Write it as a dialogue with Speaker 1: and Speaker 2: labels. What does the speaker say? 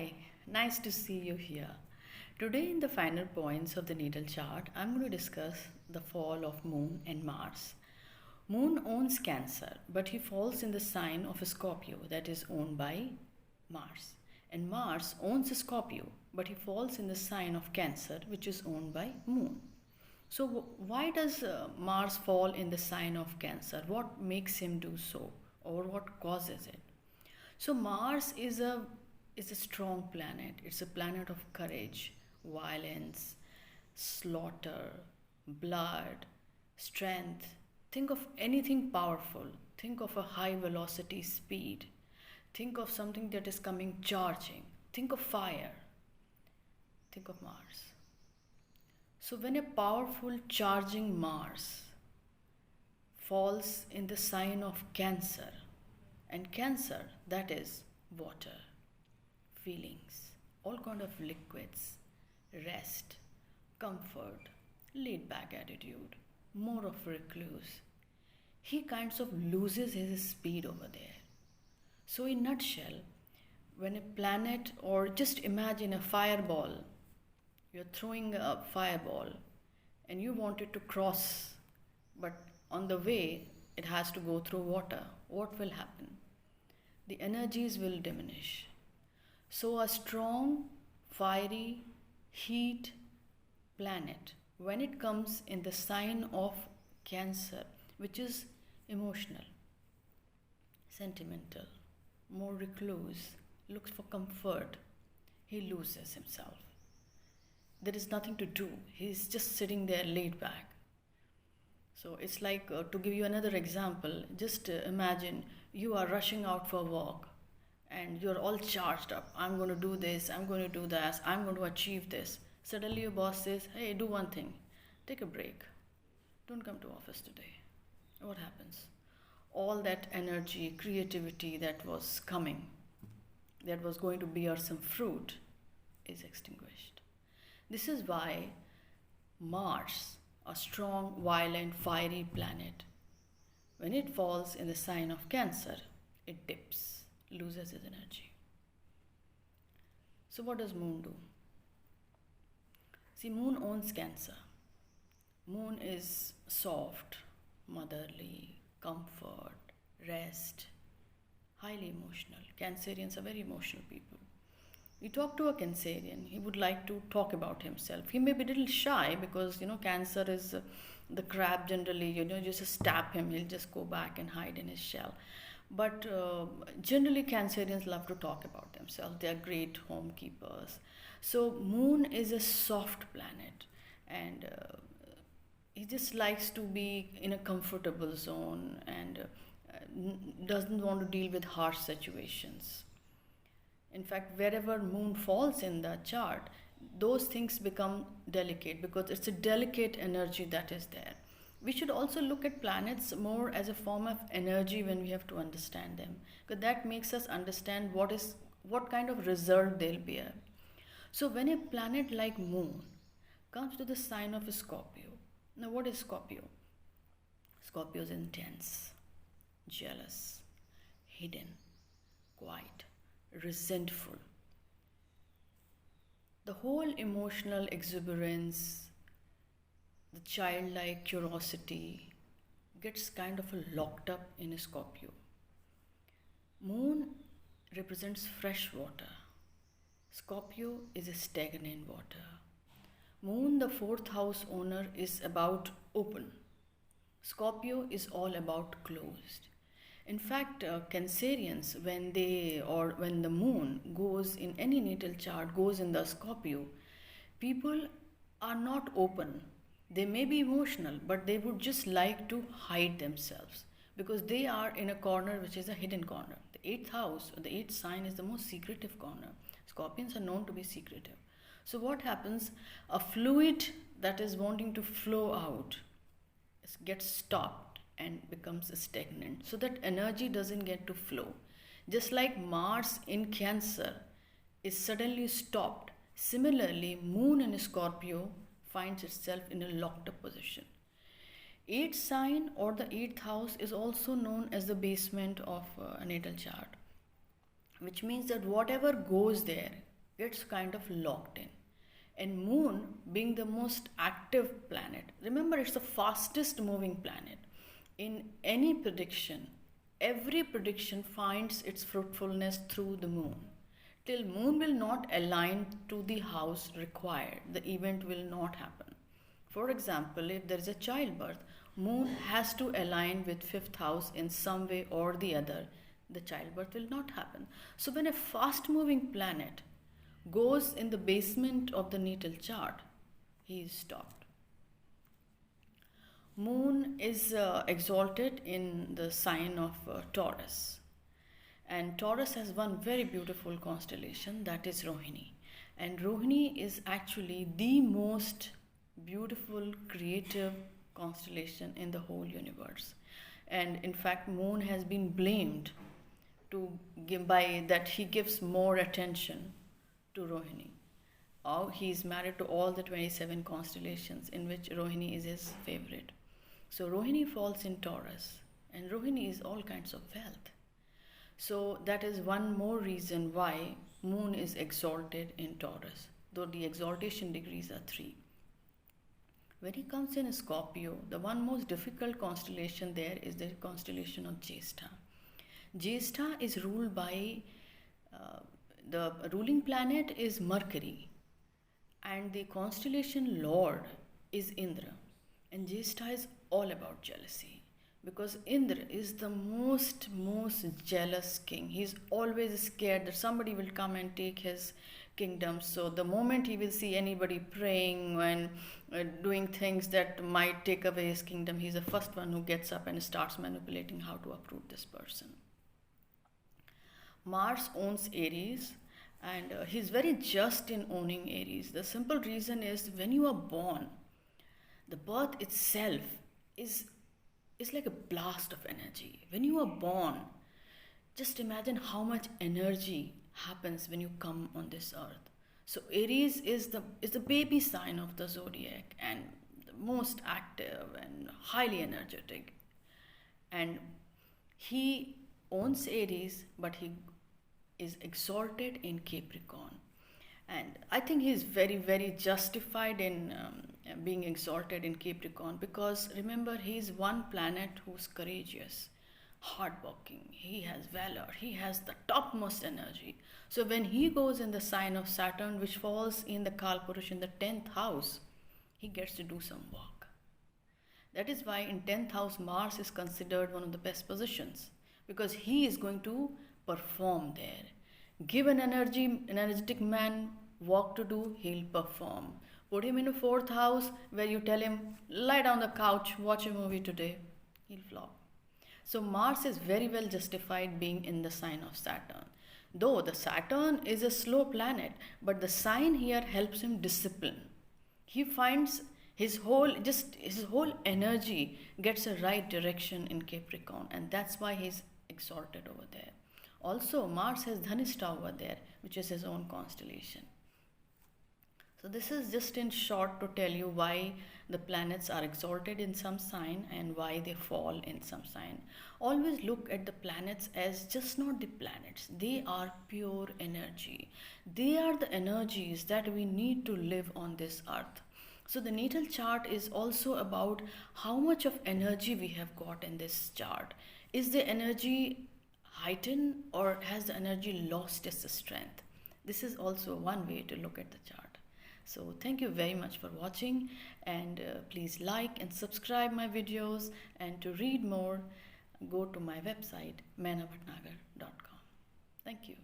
Speaker 1: Hi, nice to see you here. Today, in the final points of the natal chart, I'm going to discuss the fall of Moon and Mars. Moon owns Cancer, but he falls in the sign of a Scorpio that is owned by Mars. And Mars owns a Scorpio, but he falls in the sign of Cancer, which is owned by Moon. So, why does Mars fall in the sign of Cancer? What makes him do so, or what causes it? So Mars is a strong planet. It's a planet of courage, violence, slaughter, blood, strength. Think of anything powerful. Think of a high velocity speed. Think of something that is coming charging. Think of fire. Think of Mars. So when a powerful charging Mars falls in the sign of Cancer, and Cancer, that is water, feelings, all kind of liquids, rest, comfort, laid back attitude, more of recluse. He kinds of loses his speed over there. So in nutshell, when a planet, or just imagine a fireball, you're throwing a fireball and you want it to cross, but on the way it has to go through water. What will happen? The energies will diminish. So a strong, fiery, heat planet, when it comes in the sign of Cancer, which is emotional, sentimental, more recluse, looks for comfort, he loses himself. There is nothing to do. He's just sitting there laid back. So it's like, to give you another example, just imagine you are rushing out for a walk and you're all charged up. I'm going to do this, I'm going to do that, I'm going to achieve this. Suddenly your boss says, hey, do one thing, take a break. Don't come to office today. What happens? All that energy, creativity that was coming, that was going to bear some fruit, is extinguished. This is why Mars, a strong, violent, fiery planet, when it falls in the sign of Cancer, it dips, loses its energy. So what does Moon do? See, Moon owns Cancer. Moon is soft, motherly, comfort, rest, highly emotional. Cancerians are very emotional people. You talk to a Cancerian, he would like to talk about himself. He may be a little shy because, Cancer is the crab generally, you just stab him, he'll just go back and hide in his shell. But generally, Cancerians love to talk about themselves. They are great homekeepers. So, Moon is a soft planet, and he just likes to be in a comfortable zone and doesn't want to deal with harsh situations. In fact, wherever Moon falls in the chart, those things become delicate because it's a delicate energy that is there. We should also look at planets more as a form of energy when we have to understand them, because that makes us understand what kind of result they'll bear. So when a planet like Moon comes to the sign of a Scorpio, now what is Scorpio? Scorpio is intense, jealous, hidden, quiet, resentful. The whole emotional exuberance, the childlike curiosity gets kind of locked up in a Scorpio. Moon represents fresh water. Scorpio is a stagnant water. Moon, the fourth house owner, is about open. Scorpio is all about closed. In fact, Cancerians, when the moon goes in any natal chart, goes in the Scorpio, people are not open. They may be emotional, but they would just like to hide themselves because they are in a corner which is a hidden corner. The eighth house, or the eighth sign, is the most secretive corner. Scorpions are known to be secretive. So what happens? A fluid that is wanting to flow out gets stopped and becomes stagnant. So that energy doesn't get to flow. Just like Mars in Cancer is suddenly stopped, similarly Moon in Scorpio finds itself in a locked up position. Eighth sign or the eighth house is also known as the basement of a natal chart, which means that whatever goes there gets kind of locked in. And moon being the most active planet, remember it's the fastest moving planet. In any prediction, every prediction finds its fruitfulness through the moon. Till moon will not align to the house required, the event will not happen. For example, if there is a childbirth, moon has to align with fifth house in some way or the other, the childbirth will not happen. So when a fast moving planet goes in the basement of the natal chart, he is stopped. Moon is exalted in the sign of Taurus, and Taurus has one very beautiful constellation, that is Rohini. And Rohini is actually the most beautiful creative constellation in the whole universe. And in fact, moon has been blamed to give by that he gives more attention to Rohini. Oh, he is married to all the 27 constellations, in which Rohini is his favorite. So Rohini falls in Taurus, and Rohini is all kinds of wealth. So that is one more reason why moon is exalted in Taurus, though the exaltation degrees are 3. When he comes in Scorpio, the one most difficult constellation there is the constellation of Jyeshtha. Jyeshtha is ruled by the ruling planet is Mercury, and the constellation lord is Indra. And Jyeshtha is all about jealousy, because Indra is the most jealous king. He's always scared that somebody will come and take his kingdom. So the moment he will see anybody praying and doing things that might take away his kingdom, he's the first one who gets up and starts manipulating how to uproot this person. Mars owns Aries, and he's very just in owning Aries. The simple reason is, when you are born, the birth itself is like a blast of energy. When you are born, just imagine how much energy happens when you come on this earth. So Aries is the baby sign of the zodiac, and the most active and highly energetic. And he owns Aries, but he is exalted in Capricorn. And I think he is very justified in being exalted in Capricorn, because remember, he is one planet who's courageous, hardworking, he has valor, he has the topmost energy. So when he goes in the sign of Saturn, which falls in the Kalpurush in the 10th house, he gets to do some work. That is why in 10th house Mars is considered one of the best positions, because he is going to perform there. Give an energetic man work to do, he'll perform. Put him in a 4th house where you tell him, lie down the couch, watch a movie today, he'll flop. So Mars is very well justified being in the sign of Saturn. Though the Saturn is a slow planet, but the sign here helps him discipline. He finds his whole energy gets a right direction in Capricorn, and that's why he's exalted over there. Also, Mars has Dhanishta over there, which is his own constellation. So this is just in short to tell you why the planets are exalted in some sign and why they fall in some sign. Always look at the planets as just not the planets. They are pure energy. They are the energies that we need to live on this earth. So the natal chart is also about how much of energy we have got in this chart. Is the energy heightened, or has the energy lost its strength? This is also one way to look at the chart. So thank you very much for watching, and please like and subscribe my videos, and to read more go to my website mehnabhatnagar.com. Thank you.